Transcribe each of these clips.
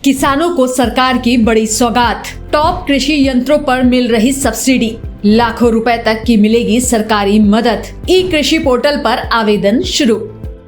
किसानों को सरकार की बड़ी सौगात। टॉप कृषि यंत्रों पर मिल रही सब्सिडी, लाखों रुपए तक की मिलेगी सरकारी मदद। ई कृषि पोर्टल पर आवेदन शुरू।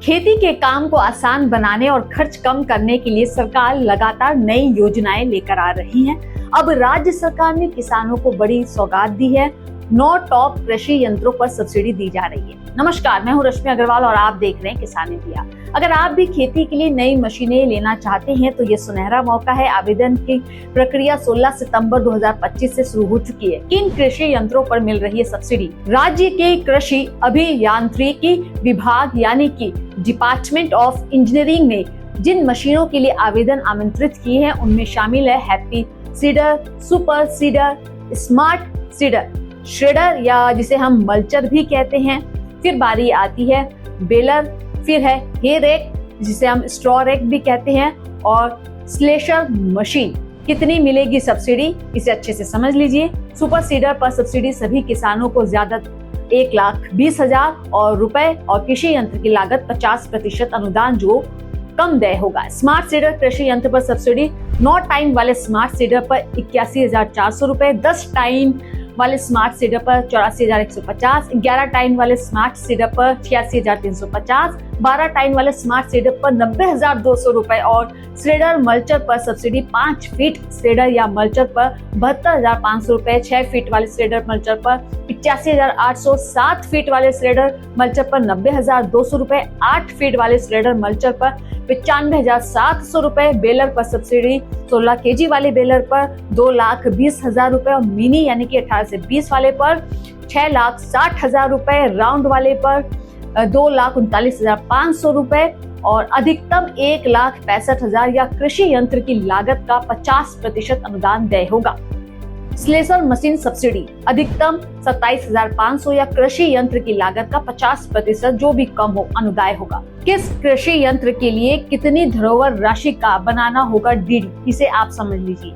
खेती के काम को आसान बनाने और खर्च कम करने के लिए सरकार लगातार नई योजनाएं लेकर आ रही है। अब राज्य सरकार ने किसानों को बड़ी सौगात दी है। 9 टॉप कृषि यंत्रों पर सब्सिडी दी जा रही है। नमस्कार, मैं हूं रश्मि अग्रवाल और आप देख रहे हैं किसान इंडिया। अगर आप भी खेती के लिए नई मशीनें लेना चाहते हैं तो ये सुनहरा मौका है। आवेदन की प्रक्रिया 16 सितंबर 2025 से शुरू हो चुकी है। किन कृषि यंत्रों पर मिल रही है सब्सिडी? राज्य के कृषि अभियांत्रिकी विभाग यानी कि डिपार्टमेंट ऑफ इंजीनियरिंग ने जिन मशीनों के लिए आवेदन आमंत्रित किए हैं उनमें शामिल है happy seeder, super seeder, smart cedar, shredder या जिसे हम मल्चर भी कहते हैं। फिर बारी आती है बेलर, फिर है हे रेक जिसे हम स्ट्रॉ रेक भी कहते हैं, और स्लेशर मशीन। कितनी मिलेगी सब्सिडी, इसे अच्छे से समझ लीजिए। सुपर सीडर पर सब्सिडी सभी किसानों को ज्यादा 1,20,000 और रुपए और कृषि यंत्र की लागत 50% अनुदान जो कम देय होगा। स्मार्ट सीडर कृषि यंत्र पर सब्सिडी 9 टाइन वाले स्मार्ट सीडर पर 81,400 रुपए, 10 टाइन वाले स्मार्ट सीडर पर 84,150, 11 टाइन वाले स्मार्ट सीडर पर 86,350, 12 टाइन वाले स्मार्ट सीडर पर 90,200 रुपए और श्रेडर मल्चर पर सब्सिडी 5 फीट श्रेडर या मल्चर पर 72,500 रुपए, 6 फीट वाले श्रेडर मल्चर पर 85,800, 7 फीट वाले श्रेडर मल्चर पर 90,200 रुपए, 8 फीट वाले श्रेडर मल्चर पर 95,700 रुपए। बेलर पर सब्सिडी 16 केजी वाले बेलर पर 2,20,000 रुपए और मिनी यानी कि 18 से 20 वाले पर 6,60,000 रुपए, राउंड वाले पर 2,39,500 रुपए और अधिकतम 1,65,000 या कृषि यंत्र की लागत का 50% अनुदान देय होगा। स्लेशर मशीन सब्सिडी अधिकतम 27,500 या कृषि यंत्र की लागत का 50% जो भी कम हो अनुदाय होगा। किस कृषि यंत्र के लिए कितनी धरोहर राशि का बनाना होगा डीडी, इसे आप समझ लीजिए।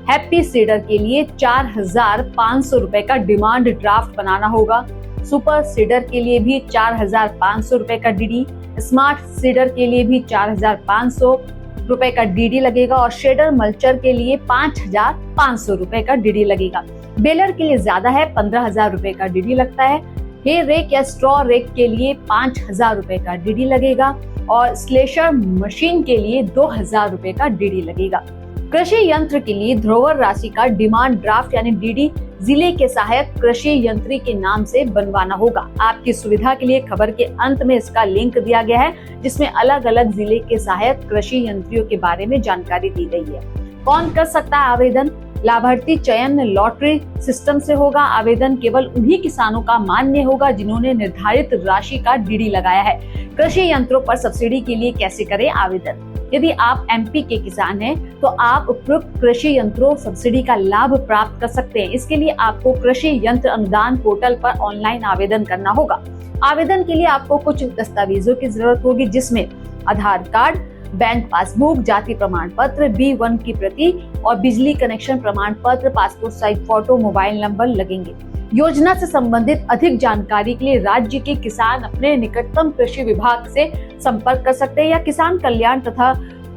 हैप्पी सीडर के लिए 4,500 रुपए का डिमांड ड्राफ्ट बनाना होगा। सुपर सीडर के लिए भी 4,500 रुपए का डीडी, स्मार्ट सीडर के लिए भी 4,500 रुपए का डीडी लगेगा और श्रेडर मल्चर के लिए 5,500 रुपए का डीडी लगेगा। बेलर के लिए ज्यादा है, 15,000 रुपए का डीडी लगता है। हे रेक या स्ट्रॉ रेक के लिए 5,000 रुपए का डीडी लगेगा और स्लेशर मशीन के लिए 2,000 रुपए का डीडी लगेगा। कृषि यंत्र के लिए धरोहर राशि का डिमांड ड्राफ्ट यानी डीडी जिले के सहायक कृषि यंत्री के नाम से बनवाना होगा। आपकी सुविधा के लिए खबर के अंत में इसका लिंक दिया गया है जिसमें अलग अलग जिले के सहायक कृषि यंत्रियों के बारे में जानकारी दी गई है। कौन कर सकता है आवेदन? लाभार्थी चयन लॉटरी सिस्टम से होगा। आवेदन केवल उन्हीं किसानों का मान्य होगा जिन्होंने निर्धारित राशि का डीडी लगाया है। कृषि यंत्रों पर सब्सिडी के लिए कैसे करें आवेदन? यदि आप एमपी के किसान हैं तो आप उपयुक्त कृषि यंत्रों सब्सिडी का लाभ प्राप्त कर सकते हैं। इसके लिए आपको कृषि यंत्र अनुदान पोर्टल पर ऑनलाइन आवेदन करना होगा। आवेदन के लिए आपको कुछ दस्तावेजों की जरूरत होगी जिसमें आधार कार्ड, बैंक पासबुक, जाति प्रमाण पत्र, B1 की प्रति और बिजली कनेक्शन प्रमाण पत्र, passport size photo, mobile number लगेंगे। योजना से संबंधित अधिक जानकारी के लिए राज्य के किसान अपने निकटतम कृषि विभाग से संपर्क कर सकते हैं या किसान कल्याण तथा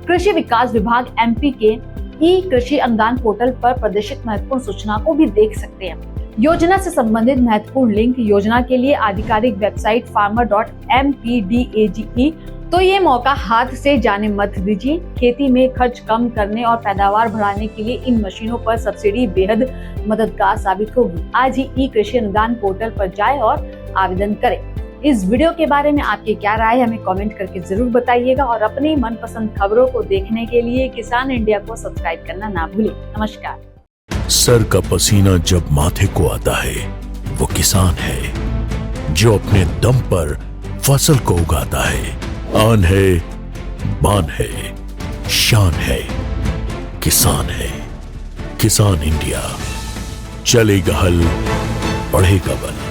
कृषि विकास विभाग एमपी के ई कृषि अनुदान पोर्टल पर प्रदर्शित महत्वपूर्ण सूचना को भी देख सकते हैं। योजना से संबंधित महत्वपूर्ण लिंक योजना के लिए आधिकारिक वेबसाइट farmer.mpdage। तो ये मौका हाथ से जाने मत दीजिए। खेती में खर्च कम करने और पैदावार बढ़ाने के लिए इन मशीनों पर सब्सिडी बेहद मददगार साबित होगी। आज ही ई कृषि अनुदान पोर्टल पर जाएं और आवेदन करें। इस वीडियो के बारे में आपकी क्या राय है हमें कमेंट करके जरूर बताइएगा और अपनी मनपसंद खबरों को देखने के लिए किसान इंडिया को सब्सक्राइब करना ना भूलें। नमस्कार। सर का पसीना जब माथे को आता है वो किसान है जो अपने दम पर फसल को उगाता है। आन है, बान है, शान है, किसान है। किसान इंडिया, चलेगा हल, बढ़ेगा बल।